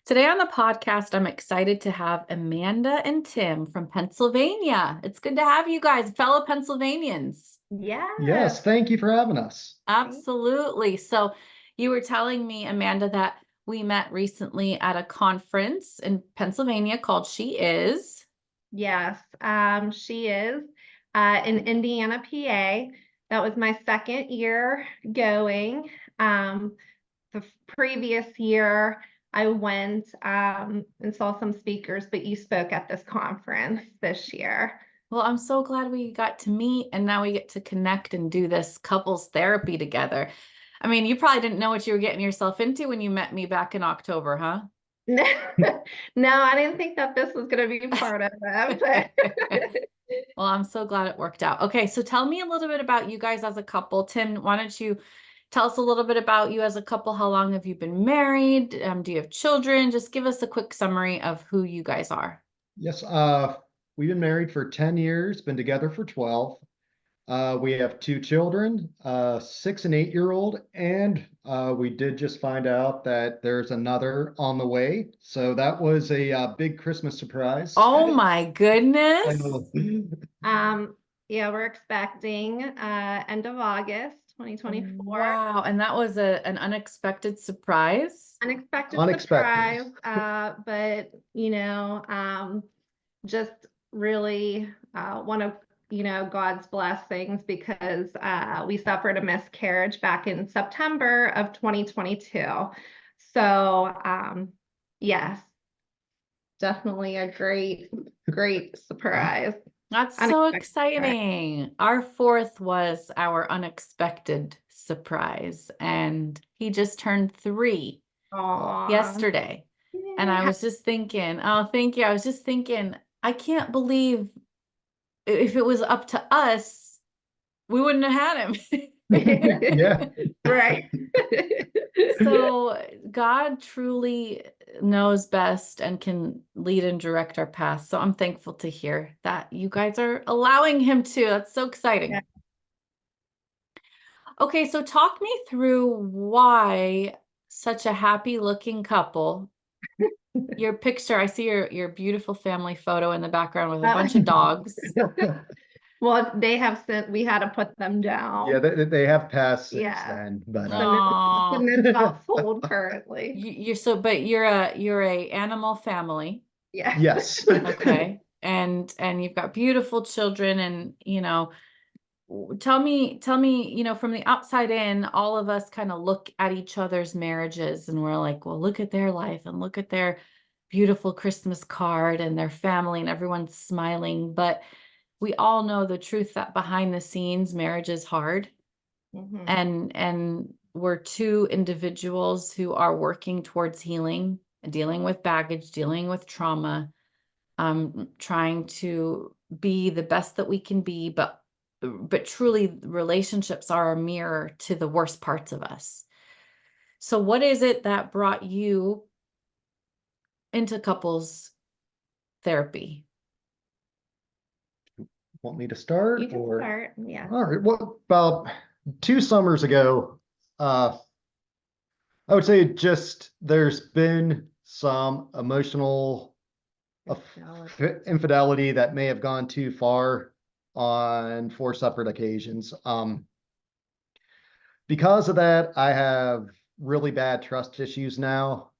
Today on the podcast, I'm excited to have Amanda and Tim from Pennsylvania. It's good to have you guys, fellow Pennsylvanians. Yes, thank you for having us. Absolutely. So you were telling me, Amanda, that we met recently at a conference in Pennsylvania called She Is. Yes, she is in Indiana, PA. That was my second year going. The previous year, I went and saw some speakers, but you spoke at this conference this year. Well, I'm so glad we got to meet and now we get to connect and do this couples therapy together. I mean, you probably didn't know what you were getting yourself into when you met me back in October, huh? No, I didn't think that this was going to be part of it. Well, I'm so glad it worked out. Okay, so tell me a little bit about you guys as a couple. Tim, why don't you tell us a little bit about you as a couple? How long have you been married? Do you have children? Just give us a quick summary of who you guys are. Yes, we've been married for 10 years, been together for 12. We have two children, 6 and 8-year-old, and we did just find out that there's another on the way. So that was a big Christmas surprise. Oh my I goodness. know. Yeah, we're expecting end of August 2024. Wow, and that was an unexpected surprise. Unexpected Unexpected. surprise, but just really one of God's blessings because we suffered a miscarriage back in September of 2022. So yes, definitely a great surprise. That's so exciting. Our fourth was our unexpected surprise, and he just turned 3 yesterday. And I was just thinking, oh, thank you. I was just thinking, I can't believe if it was up to us, we wouldn't have had him. Yeah. Right. So God truly knows best and can lead and direct our paths. So I'm thankful to hear that you guys are allowing him to. That's so exciting. Yeah. Okay, so talk me through why such a happy looking couple. Your picture, I see your beautiful family photo in the background with a bunch of dogs. Well, we had to put them down. Yeah, they have passed since then, but it's not sold currently. But you're a animal family. Yeah. Yes. Okay. And you've got beautiful children, and tell me, from the outside in, all of us kind of look at each other's marriages and we're like, well, look at their life and look at their beautiful Christmas card and their family and everyone's smiling. But we all know the truth that behind the scenes, marriage is hard. Mm-hmm. And we're two individuals who are working towards healing, dealing with baggage, dealing with trauma, trying to be the best that we can be, but truly relationships are a mirror to the worst parts of us. So what is it that brought you into couples therapy? Want me to start? You can start, yeah. All right. Well, about 2 summers ago, I would say just there's been some emotional infidelity that may have gone too far on 4 separate occasions. Because of that, I have really bad trust issues now.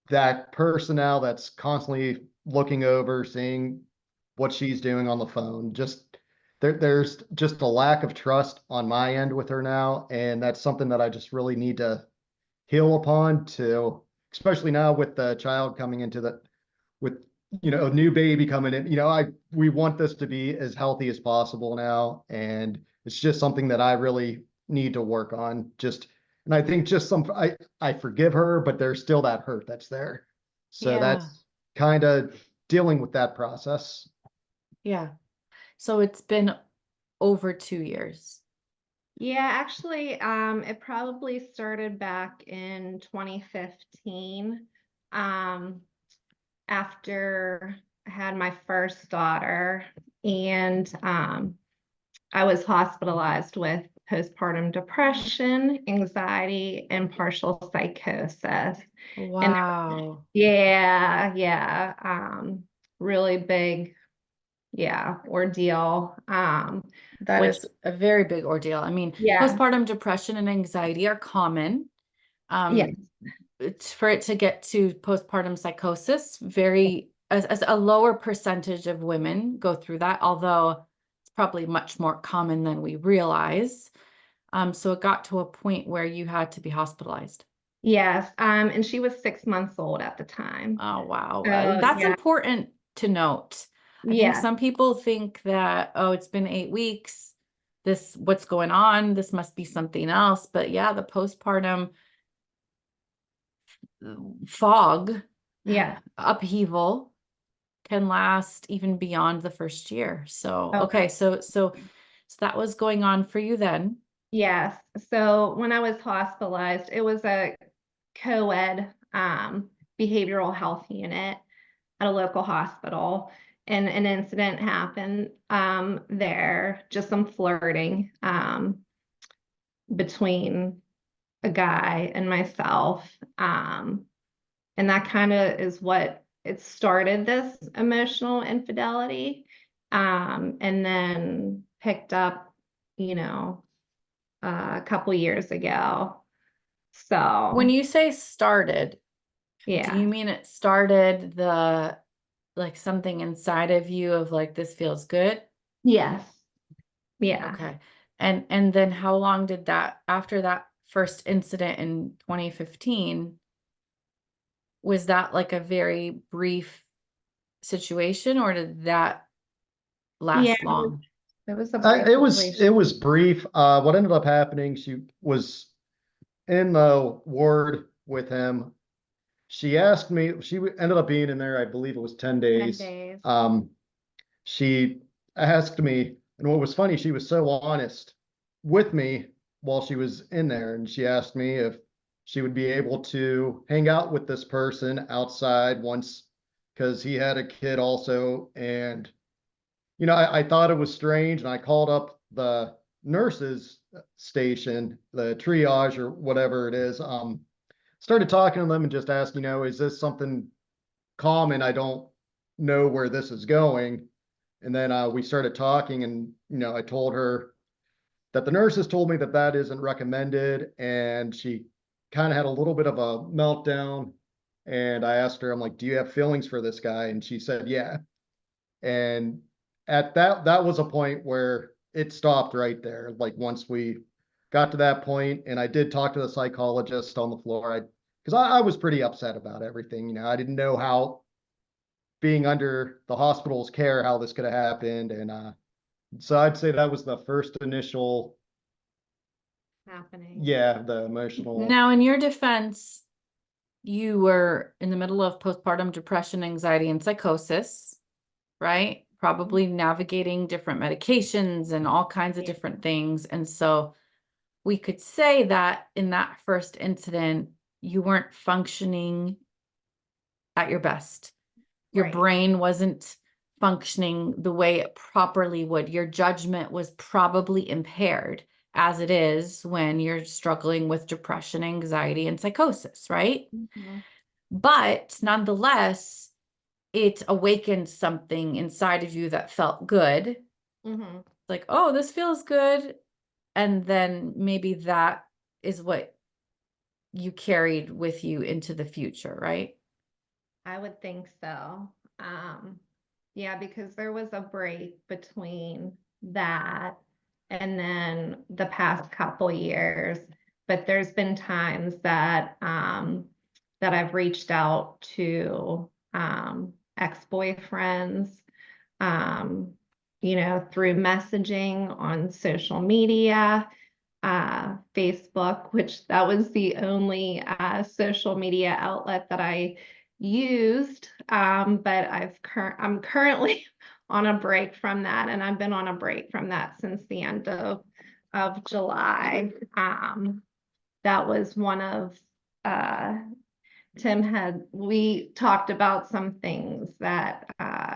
That person now that's constantly looking over, seeing what she's doing on the phone, there's just a lack of trust on my end with her now, and that's something that I just really need to heal upon, to especially now with the child coming into with a new baby coming in. We want this to be as healthy as possible now, and it's just something that I really need to work on. And I think I forgive her, but there's still that hurt that's there. So that's kind of dealing with that process. Yeah. So it's been over 2 years. Yeah, actually, it probably started back in 2015, after I had my first daughter, and I was hospitalized with postpartum depression, anxiety, and partial psychosis. And Wow. yeah, really big, ordeal. That Which, is a very big ordeal. I mean, yeah, postpartum depression and anxiety are common. yeah, For it to get to postpartum psychosis, very as a lower percentage of women go through that, although it's probably much more common than we realize. So it got to a point where you had to be hospitalized. yes. And she was 6 months old at the time. Oh, wow. So That's yeah, important to note. I think yeah, some people think that, oh, it's been 8 weeks. What's going on? This must be something else. But yeah, the postpartum fog, yeah. upheaval can last even beyond the first year. So, Oh, okay, so that was going on for you then. yes. So when I was hospitalized, it was a co-ed behavioral health unit at a local hospital. And an incident happened there, just some flirting between a guy and myself. And that kind of is what it started, this emotional infidelity. And then picked up, you know, a couple years ago. When So, you say started, do yeah. you mean it started like something inside of you of like, this feels good? Yes. Yeah. Okay. And then how long did that, after that first incident in 2015, was that like a very brief situation or did that Yeah. last long? It was a brief It situation. was brief. What ended up happening, she was in the ward with him. She asked me, ended up being in there, I believe it was 10 10 days. days. She asked me, and what was funny, she was so honest with me while she was in there. And she asked me if she would be able to hang out with this person outside once, because he had a kid also. And, I thought it was strange. And I called up the nurses station, the triage or whatever it is. Started talking to them and just asked, is this something common? I don't know where this is going. And then we started talking, and I told her that the nurses told me that that isn't recommended, and she kind of had a little bit of a meltdown. And I asked her, I'm like, "Do you have feelings for this guy?" And she said, "Yeah." And at that was a point where it stopped right there. Like once we got to that point, and I did talk to the psychologist on the floor, because I was pretty upset about everything. I didn't know how, being under the hospital's care, how this could have happened. And so I'd say that was the first initial, Happening. yeah, the emotional. Now, in your defense, you were in the middle of postpartum depression, anxiety, and psychosis, right? Probably navigating different medications and all kinds of Yeah. different things. And so we could say that in that first incident, you weren't functioning at your best. Your Right. brain wasn't functioning the way it properly would. Your judgment was probably impaired, as it is when you're struggling with depression, anxiety, and psychosis, right? Mhm. But nonetheless, it awakened something inside of you that felt good. Mhm. Like, oh, this feels good. And then maybe that is what you carried with you into the future, right? I would think so. Yeah, because there was a break between that and then the past couple years. But there's been times that I've reached out to ex-boyfriends, um, through messaging on social media, Facebook, which that was the only social media outlet that I used. But I'm currently on a break from that, and I've been on a break from that since the end of July. That was one of uh, we talked about some things that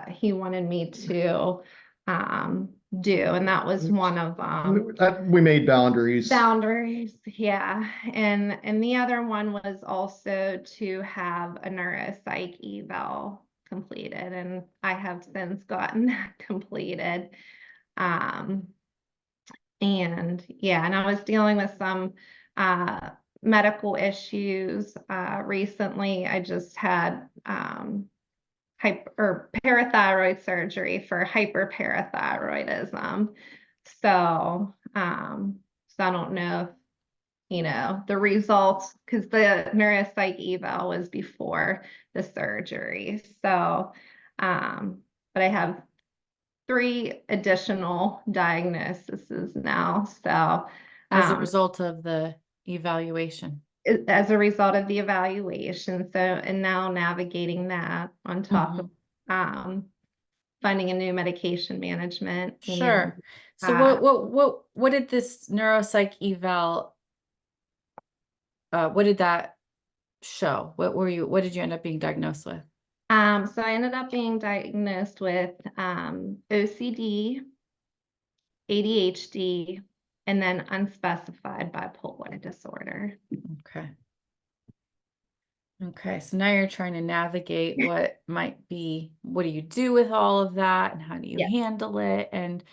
he wanted me to do, and that was one of them. We made boundaries. Boundaries, yeah. And the other one was also to have a neuropsych eval completed, and I have since gotten that completed. And yeah, and I was dealing with some medical issues recently. I just had parathyroid surgery for hyperparathyroidism. So, so I don't know if, the results, because the neuropsych eval was before the surgery. So, but I have 3 additional diagnoses now. So, As a result of the evaluation. as a result of the evaluation. So, and now navigating that on top of finding a new medication management. Sure. And So what did this neuropsych eval, what did that show? What did you end up being diagnosed with? so I ended up being diagnosed with OCD, ADHD, and then unspecified bipolar disorder. Okay. Okay, so now you're trying to navigate what do you do with all of that and how do you Yeah. handle it? And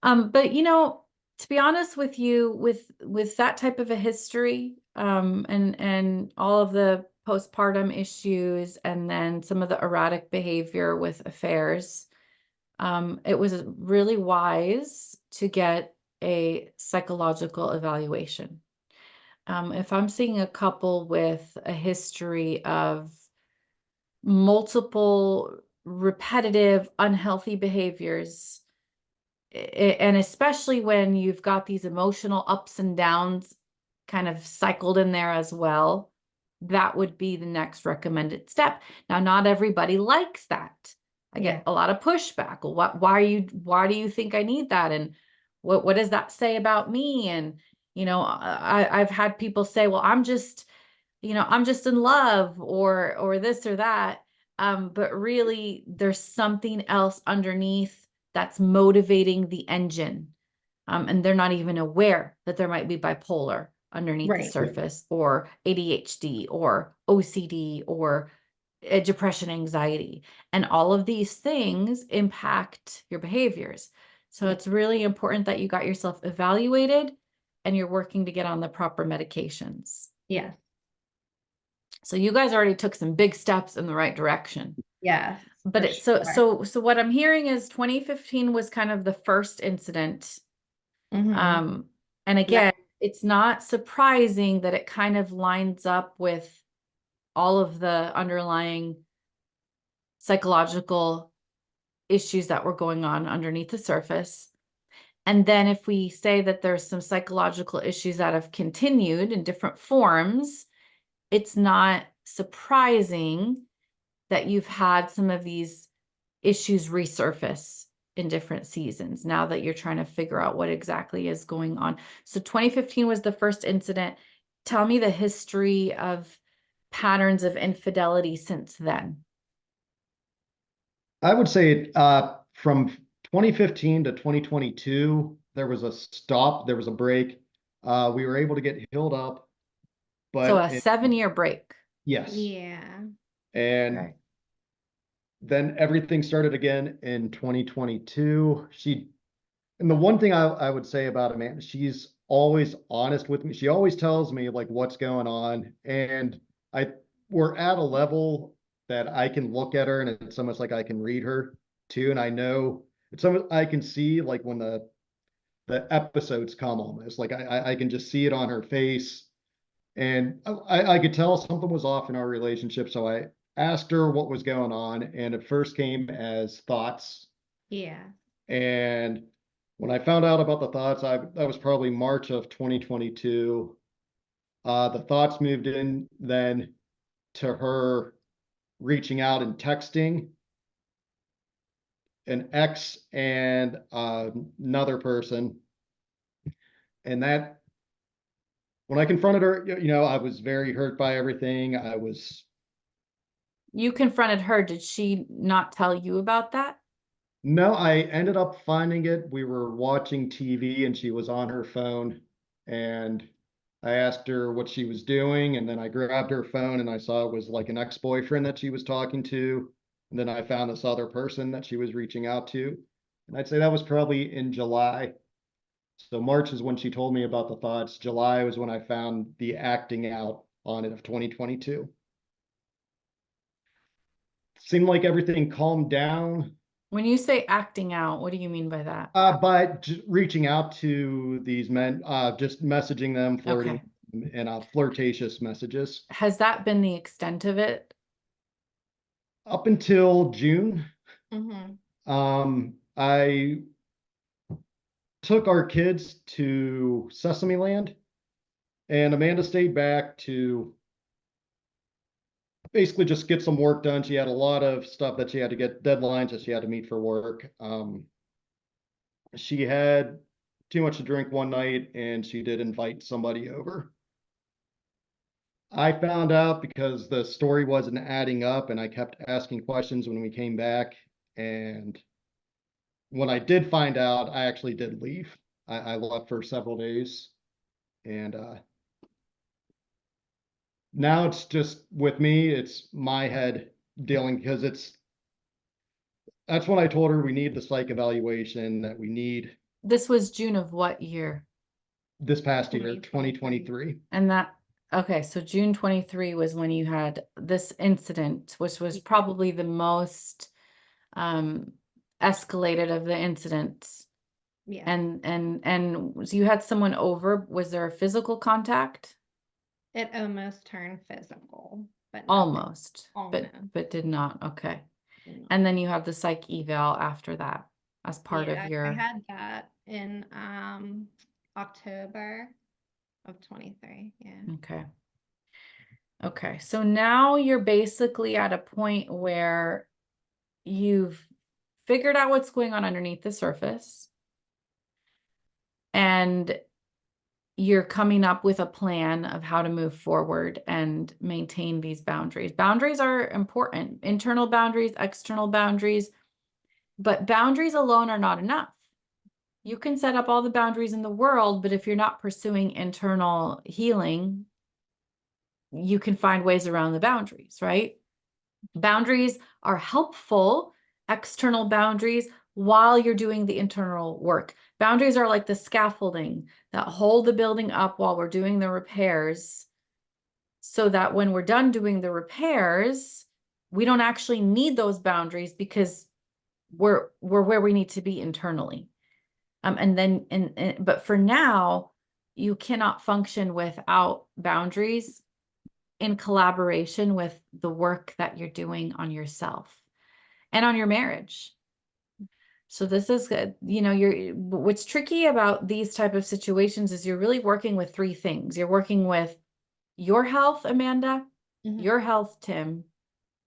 but to be honest with you, with that type of a history, and all of the postpartum issues and then some of the erratic behavior with affairs, it was really wise to get a psychological evaluation. If I'm seeing a couple with a history of multiple repetitive unhealthy behaviors, and especially when you've got these emotional ups and downs kind of cycled in there as well, that would be the next recommended step. Now, not everybody likes that. I get a lot of pushback. Well, why do you think I need that? And what does that say about me? And, I've had people say, well, I'm just in love or this or that. But really there's something else underneath that's motivating the engine. And they're not even aware that there might be bipolar underneath the surface, or ADHD or OCD or depression, anxiety, and all of these things impact your behaviors. So it's really important that you got yourself evaluated and you're working to get on the proper medications. Yes. So you guys already took some big steps in the right direction. Yes. But so what I'm hearing is 2015 was kind of the first incident. And again, it's not surprising that it kind of lines up with all of the underlying psychological issues that were going on underneath the surface. And then if we say that there's some psychological issues that have continued in different forms, it's not surprising that you've had some of these issues resurface in different seasons now that you're trying to figure out what exactly is going on. So 2015 was the first incident. Tell me the history of patterns of infidelity since then. I would say from 2015 to 2022, there was a stop, there was a break. We were able to get healed up, but so a 7-year break. Yes. Yeah. And then everything started again in 2022. And the one thing I would say about Amanda, she's always honest with me. She always tells me like what's going on. And we're at a level that I can look at her and it's almost like I can read her too. And I know it's almost, I can see like when the episodes come almost like I can just see it on her face. And I could tell something was off in our relationship. So I asked her what was going on. And it first came as thoughts. Yeah. And when I found out about the thoughts, that was probably March of 2022. The thoughts moved in then to her reaching out and texting an ex and another person. And that, when I confronted her, I was very hurt by everything. You confronted her. Did she not tell you about that? No, I ended up finding it. We were watching TV and she was on her phone. And I asked her what she was doing. And then I grabbed her phone and I saw it was like an ex-boyfriend that she was talking to. And then I found this other person that she was reaching out to. And I'd say that was probably in July. So March is when she told me about the thoughts. July was when I found the acting out on it of 2022. Seemed like everything calmed down. When you say acting out, what do you mean by that? But reaching out to these men, just messaging them, flirting, Okay. and flirtatious messages. Has that been the extent of it? Up until June, Mm-hmm. I took our kids to Sesame Land, and Amanda stayed back to basically just get some work done. She had a lot of stuff that she had to get, deadlines that she had to meet for work. She had too much to drink one night and she did invite somebody over. I found out because the story wasn't adding up and I kept asking questions when we came back. And when I did find out, I actually did leave. I left for several days. And now it's just with me, it's my head dealing because that's when I told her we need the psych evaluation, that we need This was June of what year? this past year, 2023. 2023. And that, okay, so June 23 was when you had this incident, which was probably the most escalated of the incidents. Yeah. And so you had someone over. Was there a physical contact? It almost turned physical, but nothing. Almost, Almost. but did not. Okay. Did not. And then you have the psych eval after that as part Yeah, of your. I had that in October of 23. Yeah. Okay. Okay. So now you're basically at a point where you've figured out what's going on underneath the surface. And you're coming up with a plan of how to move forward and maintain these boundaries. Boundaries are important, internal boundaries, external boundaries, but boundaries alone are not enough. You can set up all the boundaries in the world, but if you're not pursuing internal healing, you can find ways around the boundaries, right? Boundaries are helpful, external boundaries, while you're doing the internal work. Boundaries are like the scaffolding that hold the building up while we're doing the repairs, so that when we're done doing the repairs, we don't actually need those boundaries because we're where we need to be internally. But for now, you cannot function without boundaries in collaboration with the work that you're doing on yourself and on your marriage. So this is good. You know, what's tricky about these type of situations is you're really working with three things. You're working with your health, Amanda, Mhm. your health, Tim,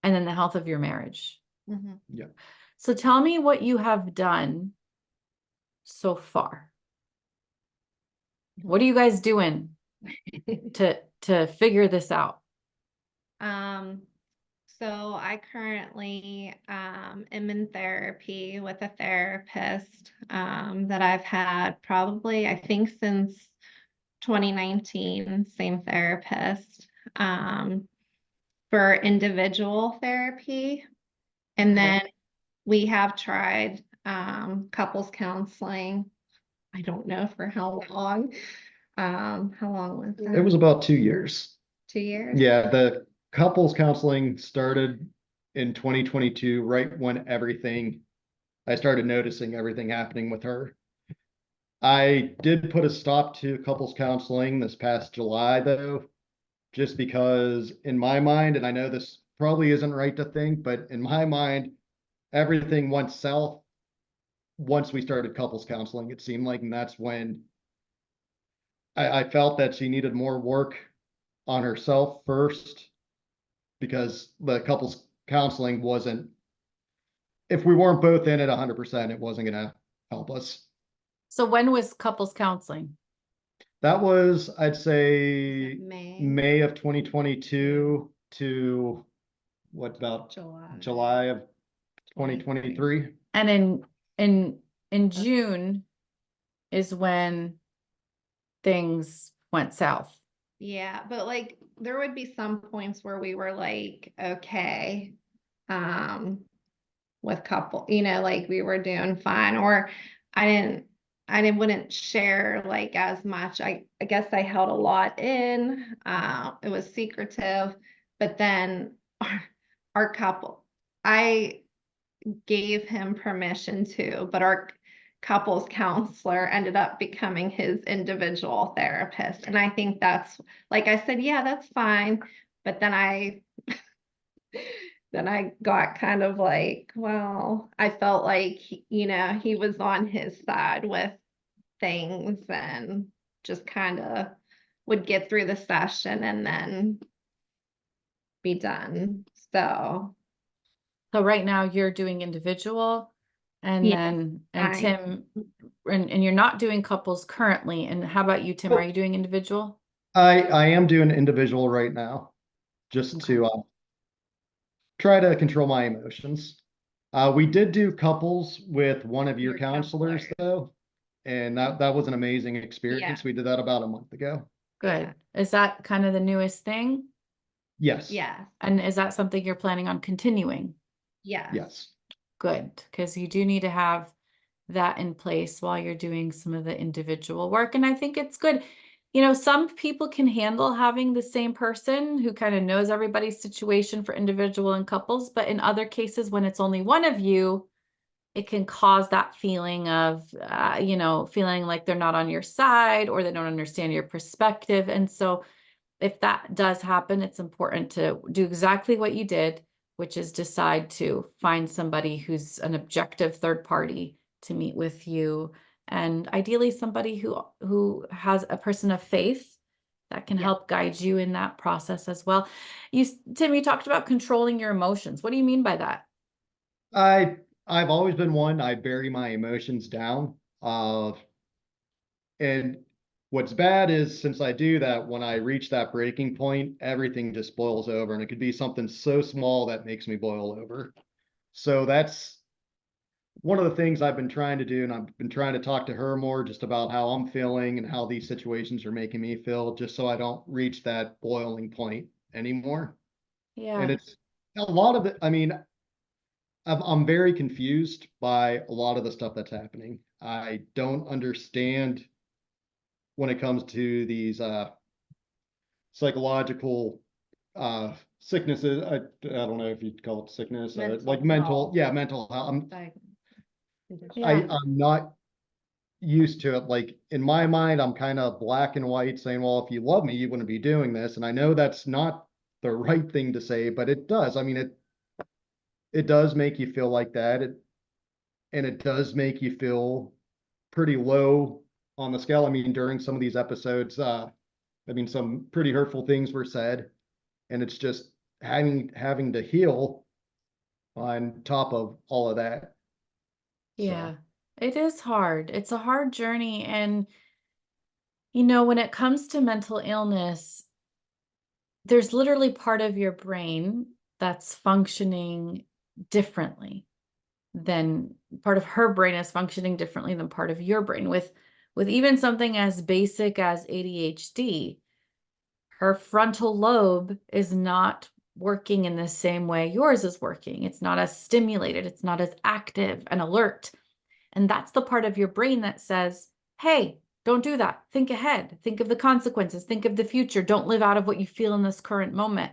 and then the health of your marriage. Mhm. Yeah. So tell me what you have done so far. What are you guys doing to figure this out? So I currently am in therapy with a therapist that I've had probably, I think, since 2019, same therapist for individual therapy. And Okay. then we have tried couples counseling. I don't know for how long. How long was that? It was about 2 years. 2 years? Yeah, the couples counseling started in 2022, right when I started noticing everything happening with her. I did put a stop to couples counseling this past July, though, just because in my mind, and I know this probably isn't right to think, but in my mind, everything went south once we started couples counseling. It seemed like, and that's when I felt that she needed more work on herself first, because the couples counseling wasn't, if we weren't both in it 100%, it wasn't going to help us. So when was couples counseling? That was, I'd say, May? May of 2022 to what, about July. July of 2023. And in June is when things went south. Yeah, but like there would be some points where we were like, okay, with couple, like we were doing fine, or wouldn't share like as much. I guess I held a lot in. It was secretive, but then our couple, I gave him permission to, but our couples counselor ended up becoming his individual therapist. And I think that's, like I said, yeah, that's fine. But then I got kind of like, well, I felt like, he was on his side with things and just kind of would get through the session and then be done. So, So right now you're doing individual and yeah, then, and I, Tim, and you're not doing couples currently. And how about you, Tim? Are you doing individual? I am doing individual right now, just to try to control my emotions. We did do couples with one of your counselors though, and that was an amazing experience. We did that about a month ago. Good. Is that kind of the newest thing? Yes. yeah, And is that something you're planning on continuing? yeah. Yes. Good, because you do need to have that in place while you're doing some of the individual work. And I think it's good. Some people can handle having the same person who kind of knows everybody's situation for individual and couples, but in other cases, when it's only one of you, it can cause that feeling of, feeling like they're not on your side or they don't understand your perspective. And so if that does happen, it's important to do exactly what you did, which is decide to find somebody who's an objective third party to meet with you, and ideally somebody who has a person of faith that can help guide you in that process as well. Tim, you talked about controlling your emotions. What do you mean by that? I've always been one, I bury my emotions down. And what's bad is since I do that, when I reach that breaking point, everything just boils over, and it could be something so small that makes me boil over. So that's one of the things I've been trying to do, and I've been trying to talk to her more just about how I'm feeling and how these situations are making me feel, just so I don't reach that boiling point anymore. And Yeah. it's a lot of it. I mean, I'm very confused by a lot of the stuff that's happening. I don't understand when it comes to these psychological sicknesses. I don't know if you'd call it sickness, like mental health. Yeah. I'm not used to it. Like in my mind, I'm kind of black and white saying, well, if you love me, you wouldn't be doing this. And I know that's not the right thing to say, but it does. I mean, it does make you feel like that. And it does make you feel pretty low on the scale. I mean, during some of these episodes, some pretty hurtful things were said, and it's just having to heal on top of all of that. Yeah. So, It is hard. It's a hard journey. And, when it comes to mental illness, there's literally part of your brain that's functioning differently than part of her brain is functioning differently than part of your brain. With even something as basic as ADHD, her frontal lobe is not working in the same way yours is working. It's not as stimulated, it's not as active and alert. And that's the part of your brain that says, hey, don't do that. Think ahead. Think of the consequences. Think of the future. Don't live out of what you feel in this current moment.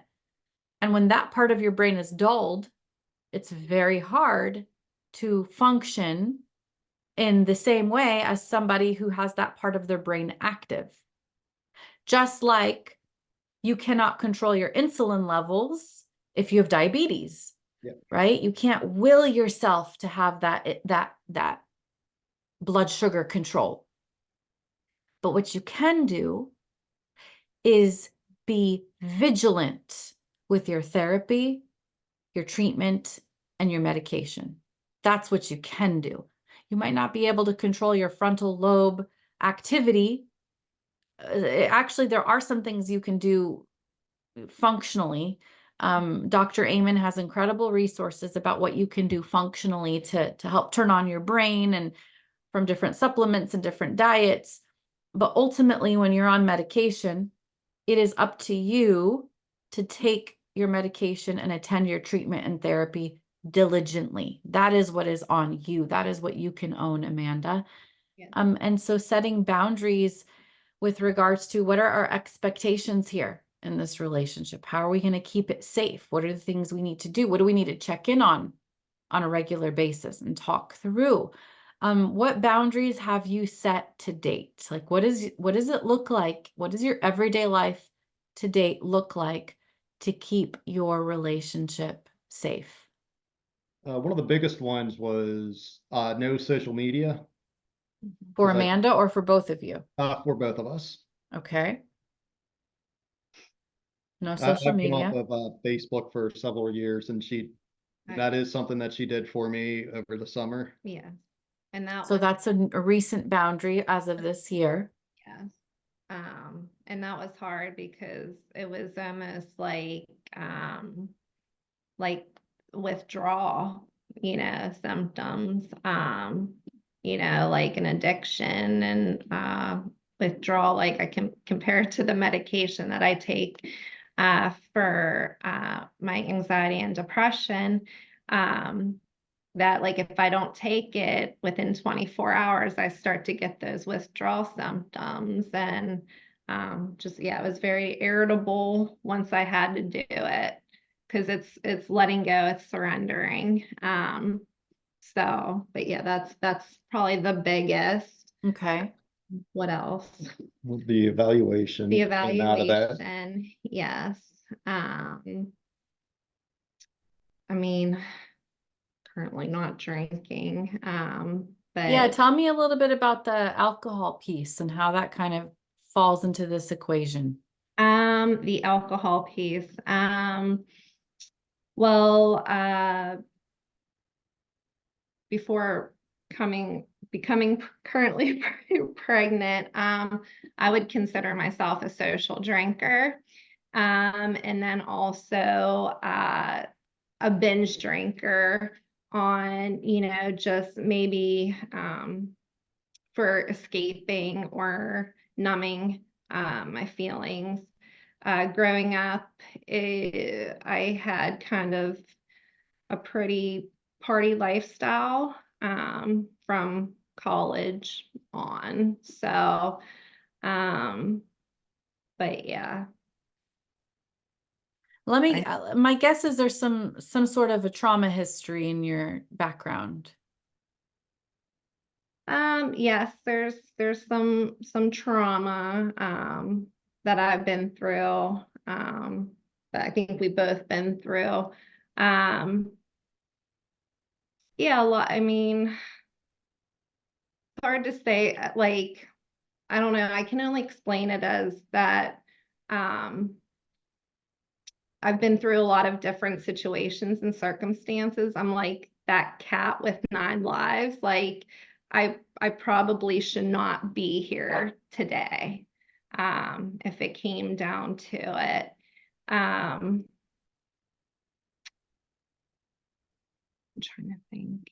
And when that part of your brain is dulled, it's very hard to function in the same way as somebody who has that part of their brain active. Just like you cannot control your insulin levels if you have diabetes, right? You can't will yourself to have that blood sugar control. But what you can do is be vigilant with your therapy, your treatment, and your medication. That's what you can do. You might not be able to control your frontal lobe activity. Actually, there are some things you can do functionally, Dr. Amen has incredible resources about what you can do functionally to help turn on your brain, and from different supplements and different diets. But ultimately, when you're on medication, it is up to you to take your medication and attend your treatment and therapy diligently. That is what is on you. That is what you can own, Amanda. Yeah. And so setting boundaries with regards to what are our expectations here in this relationship? How are we going to keep it safe? What are the things we need to do? What do we need to check in on a regular basis and talk through? What boundaries have you set to date? Like, what does it look like? What does your everyday life to date look like to keep your relationship safe? One of the biggest ones was no social media. For 'Cause Amanda or for both of you? for both of us. Okay. No social I've been off media. of Facebook for several years, and that is something that she did for me over the summer. Yeah. And that So was, that's a recent boundary as of this year. yes. And that was hard because it was almost like withdrawal, symptoms, like an addiction and withdrawal, like I can compare it to the medication that I take for my anxiety and depression. That like if I don't take it within 24 hours, I start to get those withdrawal symptoms and it was very irritable once I had to do it because it's letting go, it's surrendering. But yeah, that's probably the biggest. Okay. What else? The evaluation The came out of that. evaluation, yes. I mean, currently not drinking. Yeah, But tell me a little bit about the alcohol piece and how that kind of falls into this equation. the alcohol piece. Well, before becoming currently pregnant, I would consider myself a social drinker. And then also a binge drinker on, just maybe for escaping or numbing my feelings. Growing up, I had kind of a pretty party lifestyle from college on. So, but yeah. Let me, my guess is there's some sort of a trauma history in your background. Yes, there's some trauma that I've been through, that I think we've both been through. Yeah, a lot. I mean, it's hard to say, like, I don't know. I can only explain it as that I've been through a lot of different situations and circumstances. I'm like that cat with 9 lives. Like I probably should not be here today, if it came down to it. I'm trying to think.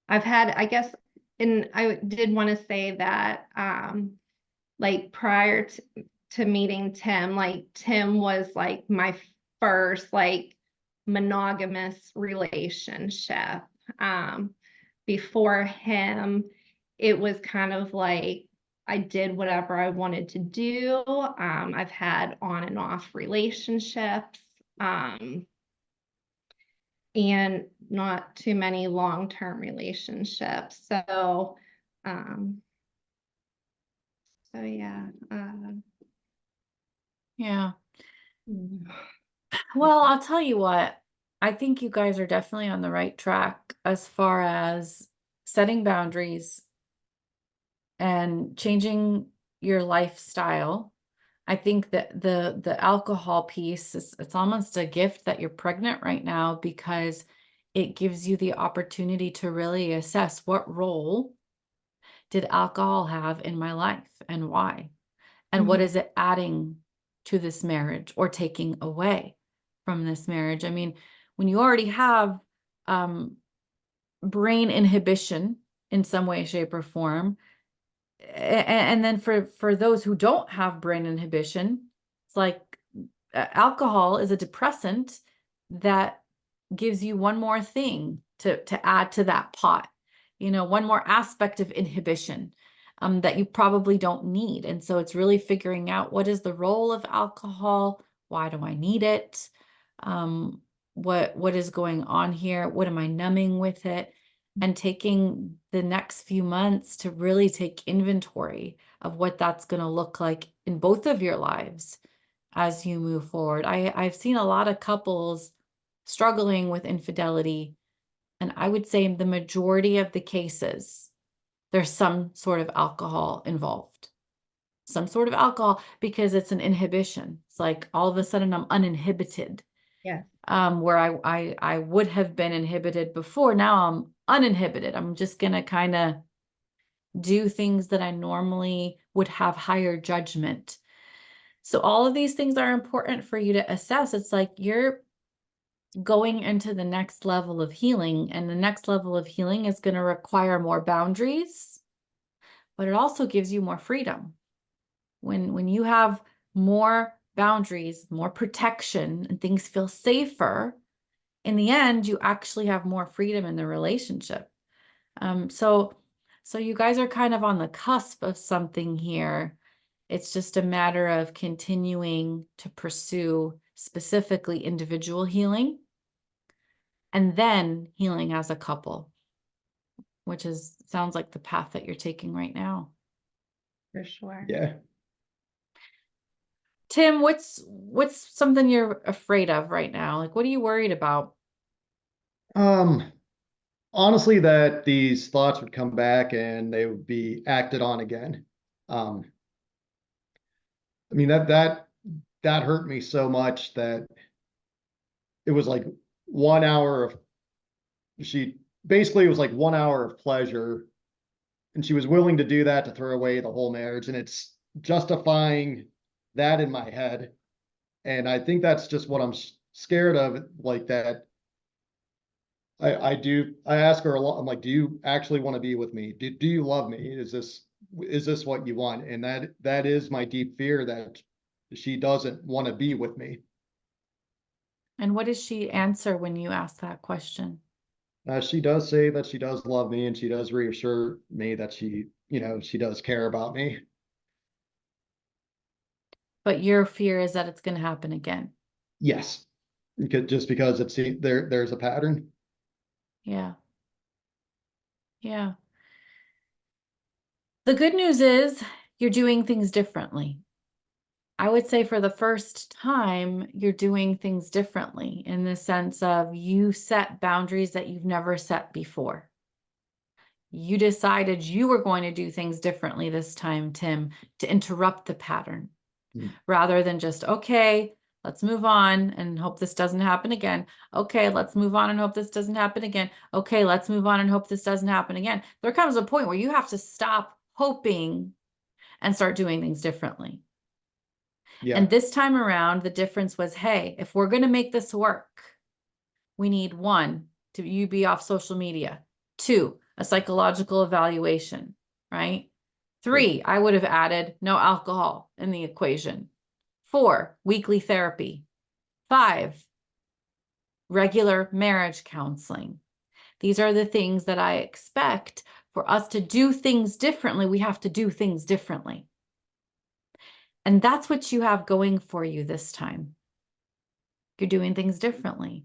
I've had, I guess, and I did want to say that like prior to meeting Tim, like Tim was like my first like monogamous relationship. Before him, it was kind of like I did whatever I wanted to do. I've had on and off relationships, and not too many long-term relationships. So yeah. Yeah. Mm. Well, I'll tell you what, I think you guys are definitely on the right track as far as setting boundaries and changing your lifestyle. I think that the alcohol piece is, it's almost a gift that you're pregnant right now, because it gives you the opportunity to really assess what role did alcohol have in my life and why. And what is it adding to this marriage or taking away from this marriage? I mean, when you already have brain inhibition in some way, shape, or form, and then for those who don't have brain inhibition, it's like alcohol is a depressant that gives you one more thing to add to that pot, one more aspect of inhibition that you probably don't need. And so it's really figuring out, what is the role of alcohol? Why do I need it? What is going on here? What am I numbing with it? And taking the next few months to really take inventory of what that's going to look like in both of your lives as you move forward. I've seen a lot of couples struggling with infidelity, and I would say the majority of the cases, there's some sort of alcohol involved. Some sort of alcohol, because it's an inhibition. It's like all of a sudden I'm uninhibited. Yes. Where I would have been inhibited before, now I'm uninhibited. I'm just going to kind of do things that I normally would have higher judgment. So all of these things are important for you to assess. It's like you're going into the next level of healing, and the next level of healing is going to require more boundaries, but it also gives you more freedom. When you have more boundaries, more protection, and things feel safer, in the end, you actually have more freedom in the relationship. So you guys are kind of on the cusp of something here. It's just a matter of continuing to pursue specifically individual healing and then healing as a couple, which sounds like the path that you're taking right now. For sure. Yeah. Tim, what's something you're afraid of right now? Like, what are you worried about? Honestly, that these thoughts would come back and they would be acted on again. I mean, that hurt me so much that it was like 1 hour of, it was like 1 hour of pleasure, and she was willing to do that to throw away the whole marriage, and it's justifying that in my head. And I think that's just what I'm scared of, like that. I ask her a lot. I'm like, do you actually want to be with me? Do you love me? Is this what you want? And that is my deep fear, that she doesn't want to be with me. And what does she answer when you ask that question? She does say that she does love me, and she does reassure me that she does care about me. But your fear is that it's going to happen again. Yes, just because there's a pattern. Yeah. Yeah. The good news is you're doing things differently. I would say for the first time, you're doing things differently in the sense of you set boundaries that you've never set before. You decided you were going to do things differently this time, Tim, to interrupt the pattern, rather than just, okay, let's move on and hope this doesn't happen again. Okay, let's move on and hope this doesn't happen again. Okay, let's move on and hope this doesn't happen again. There comes a point where you have to stop hoping and start doing things differently. Yeah. And this time around, the difference was, hey, if we're going to make this work, we need 1, you be off social media. 2, a psychological evaluation, right? 3, I would have added no alcohol in the equation. 4, weekly therapy. 5, regular marriage counseling. These are the things that I expect. For us to do things differently, we have to do things differently. And that's what you have going for you this time. You're doing things differently.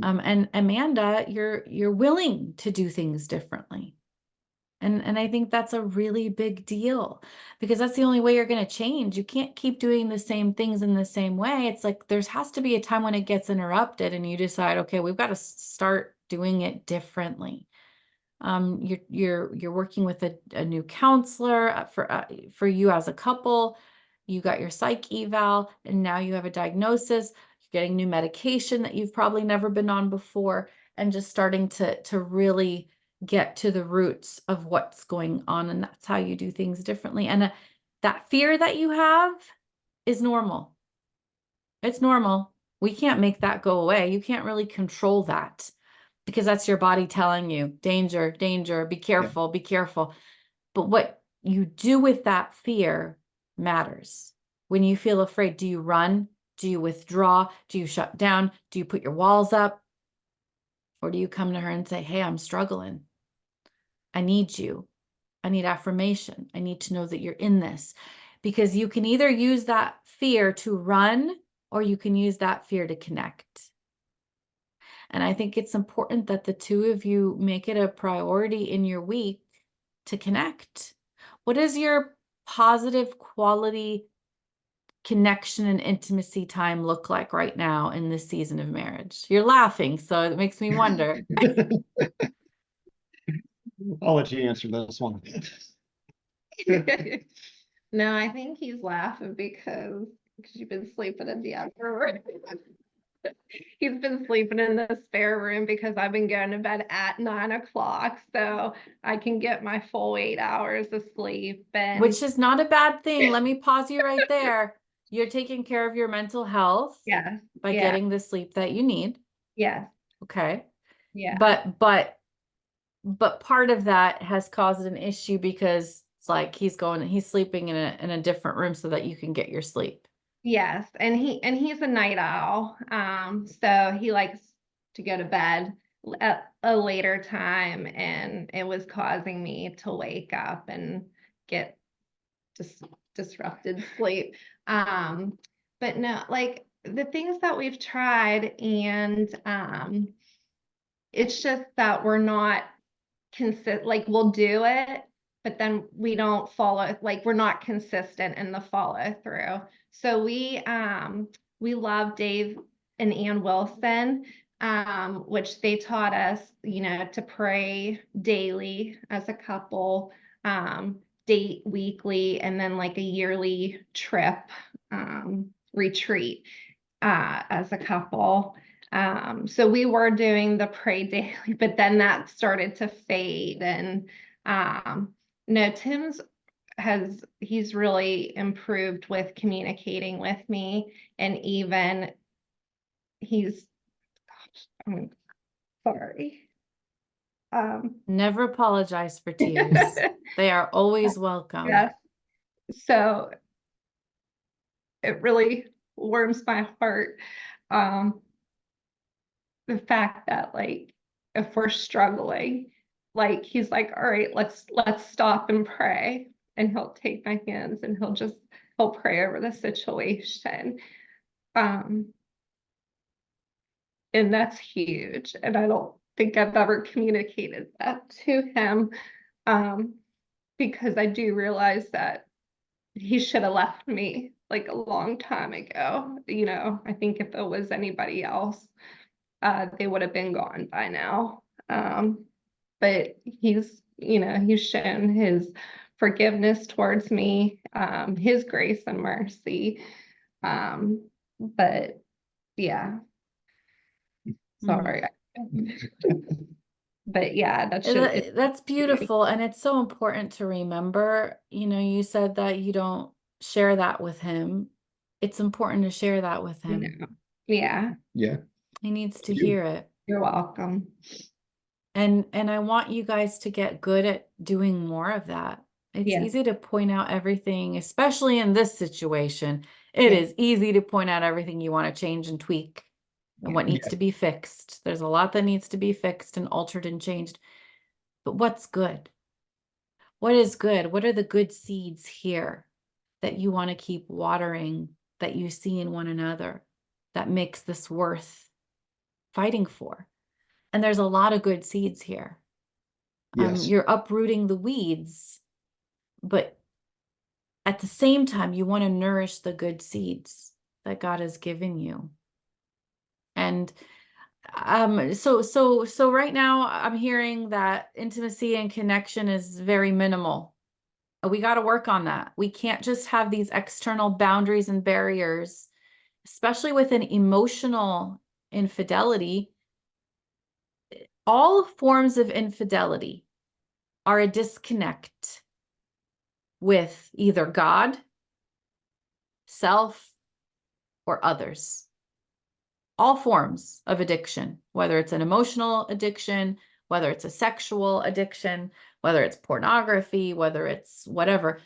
And Amanda, you're willing to do things differently. And I think that's a really big deal, because that's the only way you're going to change. You can't keep doing the same things in the same way. It's like there has to be a time when it gets interrupted and you decide, okay, we've got to start doing it differently. You're working with a new counselor for you as a couple. You got your psych eval, and now you have a diagnosis. You're getting new medication that you've probably never been on before, and just starting to really get to the roots of what's going on. And that's how you do things differently. And That fear that you have is normal. It's normal. We can't make that go away. You can't really control that because that's your body telling you, danger, danger, be careful, be careful. But what you do with that fear matters. When you feel afraid, do you run? Do you withdraw? Do you shut down? Do you put your walls up? Or do you come to her and say, hey, I'm struggling. I need you. I need affirmation. I need to know that you're in this. Because you can either use that fear to run or you can use that fear to connect. And I think it's important that the two of you make it a priority in your week to connect. What is your positive quality connection and intimacy time look like right now in this season of marriage? You're laughing, so it makes me wonder. I'll let you answer this one. No, I think he's laughing because you've been sleeping in the other room. He's been sleeping in the spare room because I've been going to bed at 9 o'clock, so I can get my full 8 hours of sleep. And Which is not a bad thing. Let me pause you right there. You're taking care of your mental health yes, by yeah, getting the sleep that you need. yes, Okay. yeah, But part of that has caused an issue because it's like he's sleeping in a different room so that you can get your sleep. yes. And he's a night owl. So he likes to go to bed at a later time, and it was causing me to wake up and get disrupted sleep. But no, like the things that we've tried, and it's just that we're not like we'll do it, but then we don't follow, like we're not consistent in the follow through. So we love Dave and Ann Wilson, which they taught us, to pray daily as a couple, date weekly, and then like a yearly trip, retreat, as a couple. So we were doing the pray daily, but then that started to fade. And no, he's really improved with communicating with me. And even I'm sorry. Never apologize for tears. They are always welcome. Yes. So it really warms my heart. The fact that, like, if we're struggling, like he's like, all right, let's stop and pray. And he'll take my hands and he'll pray over the situation. And that's huge. And I don't think I've ever communicated that to him. Because I do realize that he should have left me like a long time ago. I think if it was anybody else, they would have been gone by now. But he's shown his forgiveness towards me, his grace and mercy. But yeah, sorry. But yeah, That's beautiful. And it's so important to remember, you said that you don't share that with him. It's important to share that with him. Yeah. Yeah. He needs to hear it. You're welcome. And I want you guys to get good at doing more of that. It's easy to point out everything, especially in this situation. It is easy to point out everything you want to change and tweak and what needs to be fixed. There's a lot that needs to be fixed and altered and changed. But what's good? What is good? What are the good seeds here that you want to keep watering, that you see in one another, that makes this worth fighting for? And there's a lot of good seeds here. Yes. You're uprooting the weeds, but at the same time, you want to nourish the good seeds that God has given you. And so right now I'm hearing that intimacy and connection is very minimal. We got to work on that. We can't just have these external boundaries and barriers, especially with an emotional infidelity. All forms of infidelity are a disconnect with either God, self, or others. All forms of addiction, whether it's an emotional addiction, whether it's a sexual addiction, whether it's pornography, whether it's whatever,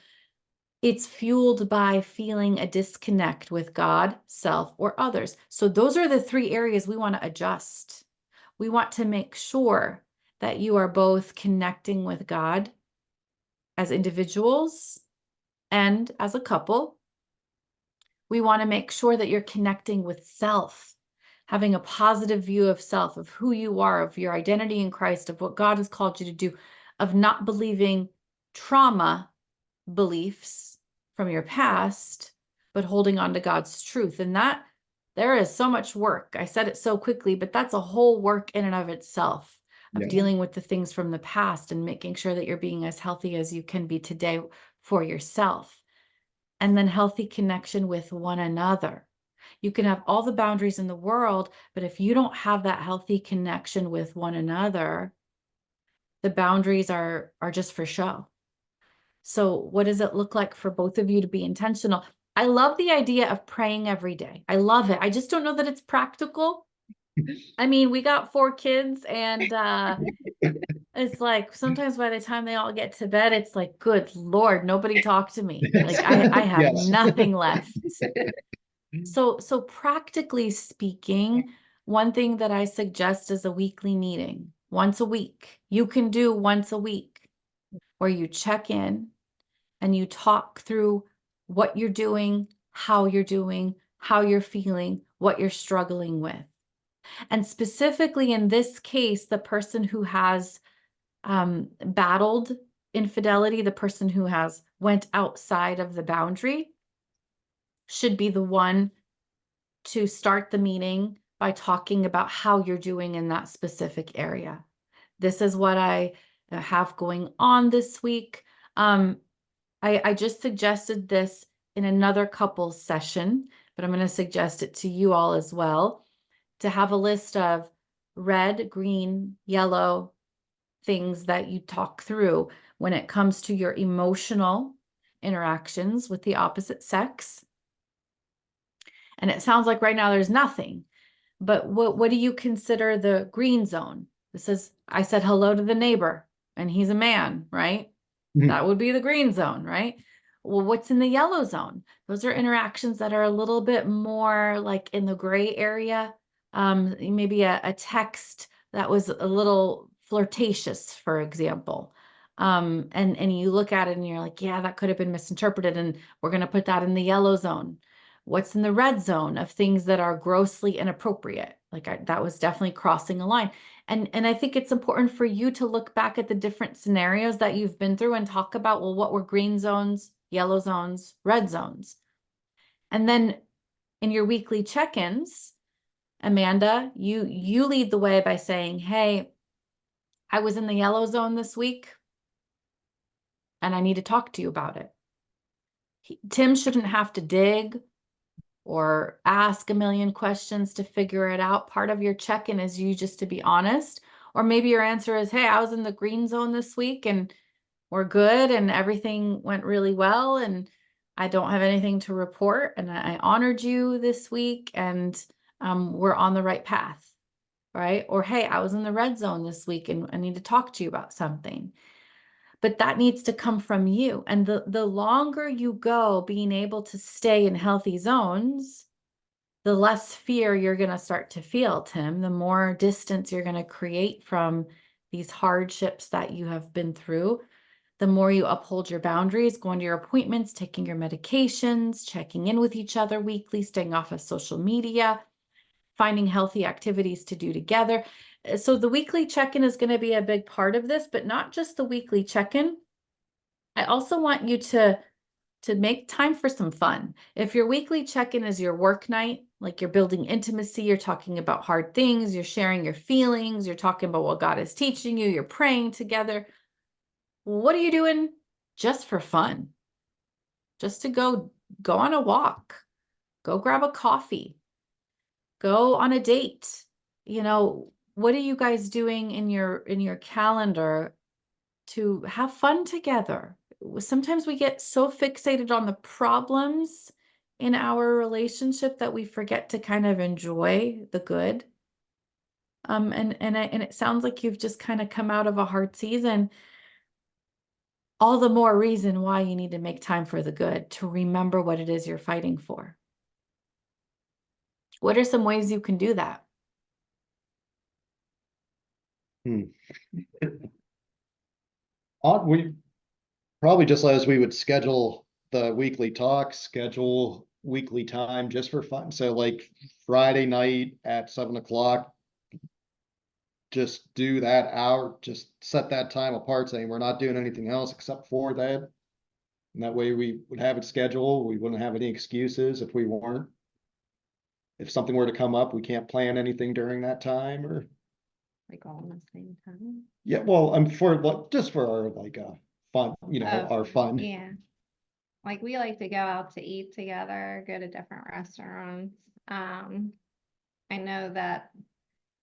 it's fueled by feeling a disconnect with God, self, or others. So those are the three areas we want to adjust. We want to make sure that you are both connecting with God as individuals and as a couple. We want to make sure that you're connecting with self, having a positive view of self, of who you are, of your identity in Christ, of what God has called you to do, of not believing trauma beliefs from your past, but holding on to God's truth. And that there is so much work. I said it so quickly, but that's a whole work in and of itself of Yeah. dealing with the things from the past and making sure that you're being as healthy as you can be today for yourself. And then healthy connection with one another. You can have all the boundaries in the world, but if you don't have that healthy connection with one another, the boundaries are just for show. So what does it look like for both of you to be intentional? I love the idea of praying every day. I love it. I just don't know that it's practical. I mean, we got 4 kids and it's like sometimes by the time they all get to bed, it's like, good Lord, nobody talk to me. Like I have Yes. nothing left. So practically speaking, one thing that I suggest is a weekly meeting, once a week. You can do once a week where you check in and you talk through what you're doing, how you're feeling, what you're struggling with. And specifically in this case, the person who has battled infidelity, the person who has went outside of the boundary should be the one to start the meeting by talking about how you're doing in that specific area. This is what I have going on this week. I just suggested this in another couples session, but I'm going to suggest it to you all as well, to have a list of red, green, yellow things that you talk through when it comes to your emotional interactions with the opposite sex. And it sounds like right now there's nothing, but what do you consider the green zone? This is, I said hello to the neighbor and he's a man, right? That would be the green zone, right? Well, what's in the yellow zone? Those are interactions that are a little bit more like in the gray area. Maybe a text that was a little flirtatious, for example. And you look at it and you're like, yeah, that could have been misinterpreted. And we're going to put that in the yellow zone. What's in the red zone of things that are grossly inappropriate? Like that was definitely crossing a line. And I think it's important for you to look back at the different scenarios that you've been through and talk about, well, what were green zones, yellow zones, red zones? And then in your weekly check-ins, Amanda, you lead the way by saying, hey, I was in the yellow zone this week and I need to talk to you about it. Tim shouldn't have to dig or ask a million questions to figure it out. Part of your check-in is you just to be honest. Or maybe your answer is, hey, I was in the green zone this week and we're good and everything went really well and I don't have anything to report and I honored you this week and we're on the right path, right? Or, hey, I was in the red zone this week and I need to talk to you about something. But that needs to come from you. And the longer you go being able to stay in healthy zones, the less fear you're going to start to feel, Tim, the more distance you're going to create from these hardships that you have been through, the more you uphold your boundaries, going to your appointments, taking your medications, checking in with each other weekly, staying off of social media, finding healthy activities to do together. So the weekly check-in is going to be a big part of this, but not just the weekly check-in. I also want you to make time for some fun. If your weekly check-in is your work night, like you're building intimacy, you're talking about hard things, you're sharing your feelings, you're talking about what God is teaching you, you're praying together. What are you doing just for fun? Just to go on a walk, go grab a coffee, go on a date. You know, what are you guys doing in your calendar to have fun together? sometimes we get so fixated on the problems in our relationship that we forget to kind of enjoy the good. And it sounds like you've just kind of come out of a hard season. All the more reason why you need to make time for the good, to remember what it is you're fighting for. What are some ways you can do that? We probably just as we would schedule the weekly talks, schedule weekly time just for fun. So like Friday night at 7 o'clock, just do that hour, just set that time apart, saying we're not doing anything else except for that. And that way we would have it scheduled. We wouldn't have any excuses if we weren't. If something were to come up, we can't plan anything during that time or. Like all at the same time. Yeah, well, I'm for like just for our like fun, Oh, our fun. Yeah. Like we like to go out to eat together, go to different restaurants. I know that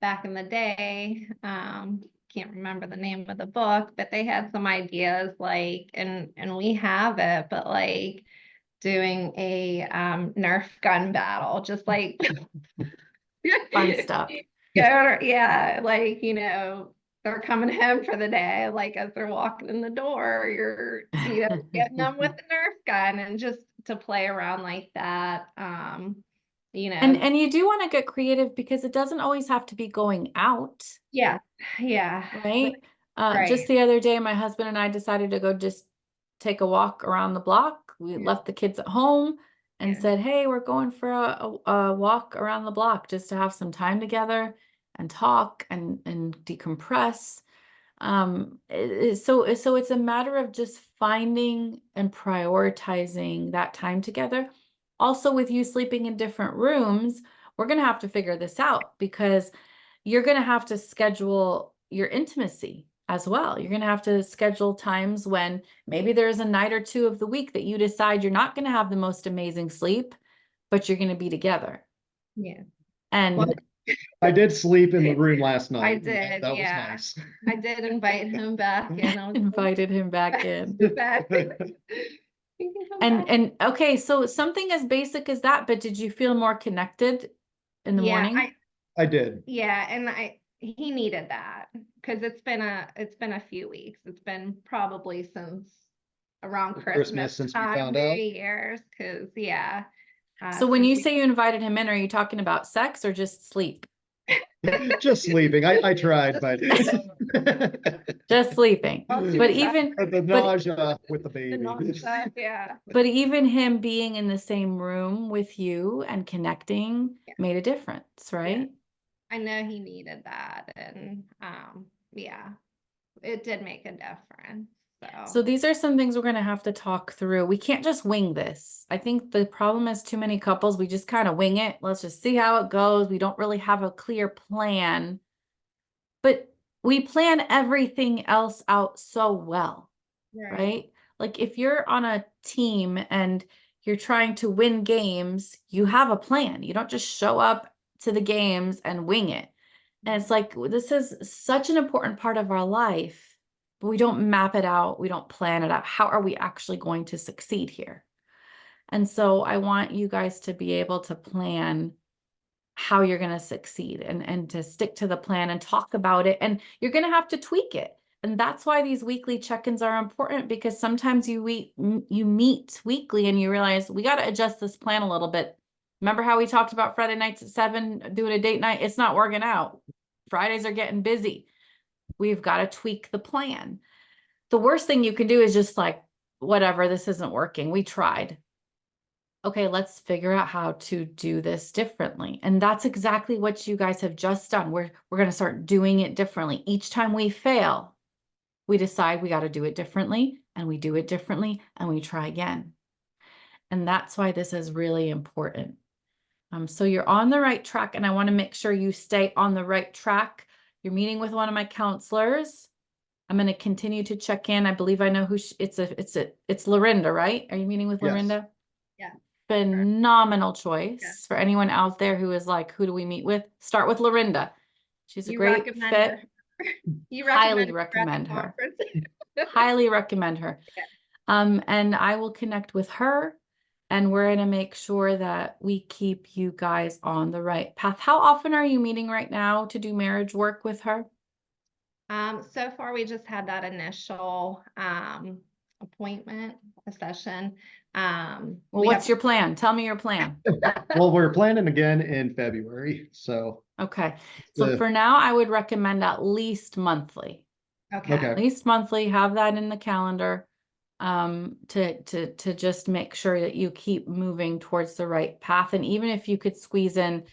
back in the day, can't remember the name of the book, but they had some ideas like, and we have it, but like doing a Nerf gun battle, just like Fun stuff. yeah, like, they're coming home for the day, like as they're walking in the door, you're, getting them with the Nerf gun and just to play around like that. And you do want to get creative because it doesn't always have to be going out, yeah, yeah, right? right. Just the other day, my husband and I decided to go just take a walk around the block. We Yeah. left the kids at home and Yeah. said, hey, we're going for a walk around the block just to have some time together and talk and decompress. So it's a matter of just finding and prioritizing that time together. Also, with you sleeping in different rooms, we're going to have to figure this out because you're going to have to schedule your intimacy as well. You're going to have to schedule times when maybe there's a night or two of the week that you decide you're not going to have the most amazing sleep, but you're going to be Yeah. and Well, I did sleep in the room last night. I did, That was yeah. nice. I did invite him back in. I was invited him back in. back. You can come back. And okay, so something as basic as that, but did you feel more connected in the morning? I did. Yeah, and he needed that because it's been a few weeks. It's been probably since around Christmas since we time, found out. New Year's, because So when since you we- say you invited him in, are you talking about sex or just sleep? Just sleeping. I tried, but Just sleeping. Oh, But super even the but nausea with the the baby. non-stop, yeah. but even him being in the same room with you and connecting made a difference, right? I know he needed that, and yeah, it did make a difference. So these are some things we're going to have to talk through. We can't just wing this. I think the problem is too many couples, we just kind of wing it. Let's just see how it goes. We don't really have a clear plan. But we plan everything else out so well, right? Like if you're on a team and you're trying to win games, you have a plan. You don't just show up to the games and wing it. And it's like, this is such an important part of our life, but we don't map it out. We don't plan it out. How are we actually going to succeed here? And so I want you guys to be able to plan how you're going to succeed and to stick to the plan and talk about it. And you're going to have to tweak it. And that's why these weekly check-ins are important, because sometimes you meet weekly and you realize we got to adjust this plan a little bit. Remember how we talked about Friday nights at 7 doing a date night? It's not working out. Fridays are getting busy. We've got to tweak the plan. The worst thing you can do is just like, whatever, this isn't working. We tried. Okay, let's figure out how to do this differently. And that's exactly what you guys have just done. We're going to start doing it differently. Each time we fail, we decide we got to do it differently, and we do it differently, and we try again. And that's why this is really important. So you're on the right track, and I want to make sure you stay on the right track. You're meeting with one of my counselors. I'm going to continue to check in. I believe I know who it's Lorinda, right? Are you meeting with Yes. Lorinda? Yeah. Phenomenal choice for anyone out there who is like, who do we meet with? Start with Lorinda. She's a great fit. You Highly recommend her. Highly recommend her. And I will connect with her, and we're going to make sure that we keep you guys on the right path. How often are you meeting right now to do marriage work with her? So far, we just had that initial appointment, a session. Well, We what's have your plan? Tell me your plan. Well, we're planning again in February, so Okay. So the for now, I would recommend at least monthly. okay. okay. At least monthly, have that in the calendar, to just make sure that you keep moving towards the right path. And even if you could squeeze in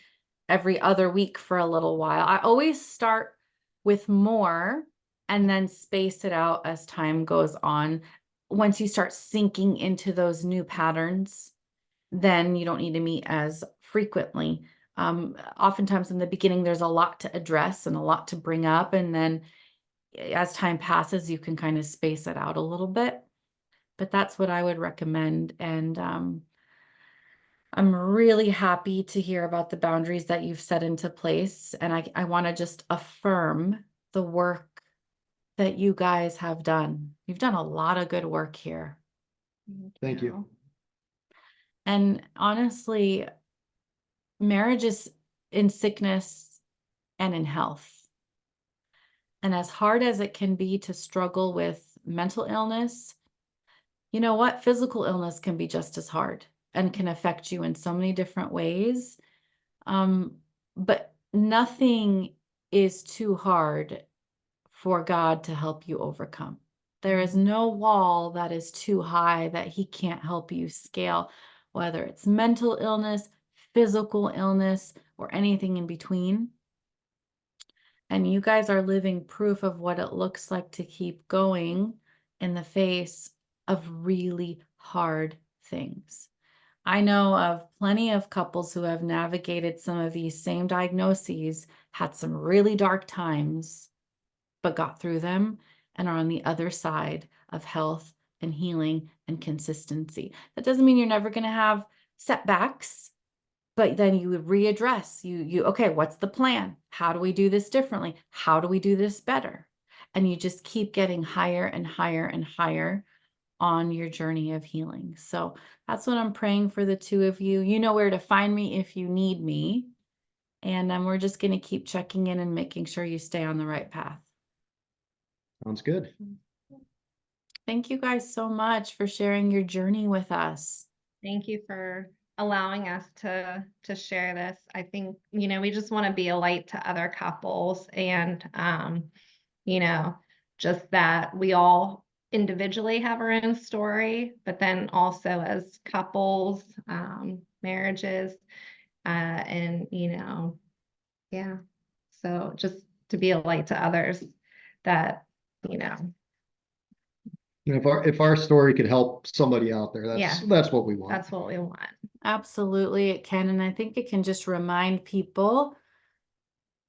every other week for a little while, I always start with more and then space it out as time goes on. Once you start sinking into those new patterns, then you don't need to meet as frequently. Oftentimes in the beginning, there's a lot to address and a lot to bring up. And then as time passes, you can kind of space it out a little bit. But that's what I would recommend. And I'm really happy to hear about the boundaries that you've set into place. And I want to just affirm the work that you guys have done. You've done a lot of good work here. Thank you. And honestly, marriage is in sickness and in health. And as hard as it can be to struggle with mental illness, you know what? Physical illness can be just as hard and can affect you in so many different ways. But nothing is too hard for God to help you overcome. There is no wall that is too high that He can't help you scale, whether it's mental illness, physical illness, or anything in between. And you guys are living proof of what it looks like to keep going in the face of really hard things. I know of plenty of couples who have navigated some of these same diagnoses, had some really dark times, but got through them and are on the other side of health and healing and consistency. That doesn't mean you're never going to have setbacks, but then you would readdress. Okay, what's the plan? How do we do this differently? How do we do this better? And you just keep getting higher and higher and higher on your journey of healing. So that's what I'm praying for the two of you. You know where to find me if you need me. And we're just going to keep checking in and making sure you stay on the right path. Sounds good. Thank you guys so much for sharing your journey with us. Thank you for allowing us to share this. I think, we just want to be a light to other couples, and just that we all individually have our own story, but then also as couples, marriages, and yeah. So just to be a light to others that, If our story could help somebody out there, Yeah. that's what we want. that's what we want. Absolutely, it can. And I think it can just remind people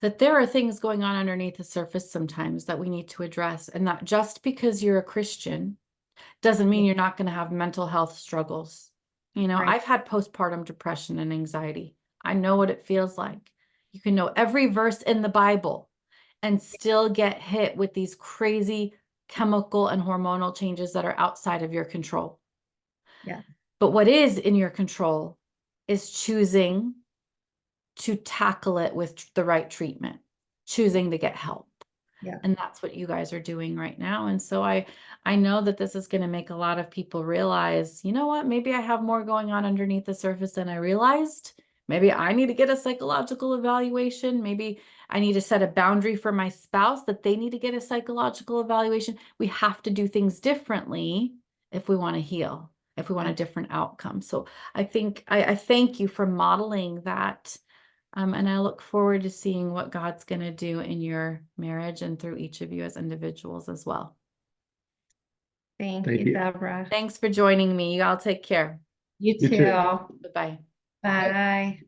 that there are things going on underneath the surface sometimes that we need to address. And that just because you're a Christian doesn't mean you're not going to have mental health struggles. Right. I've had postpartum depression and anxiety. I know what it feels like. You can know every verse in the Bible and still get hit with these crazy chemical and hormonal changes that are outside of your control. Yeah. But what is in your control is choosing to tackle it with the right treatment, choosing to get help. Yeah. And that's what you guys are doing right now. And so I know that this is going to make a lot of people realize, you know what, maybe I have more going on underneath the surface than I realized. Maybe I need to get a psychological evaluation. Maybe I need to set a boundary for my spouse that they need to get a psychological evaluation. We have to do things differently if we want to heal, if we want a different outcome. So I think I thank you for modeling that. And I look forward to seeing what God's going to do in your marriage and through each of you as individuals as well. Thank Thank you, you. Deborah. Thanks for joining me. You all take care. You You too. too. Bye-bye. Bye.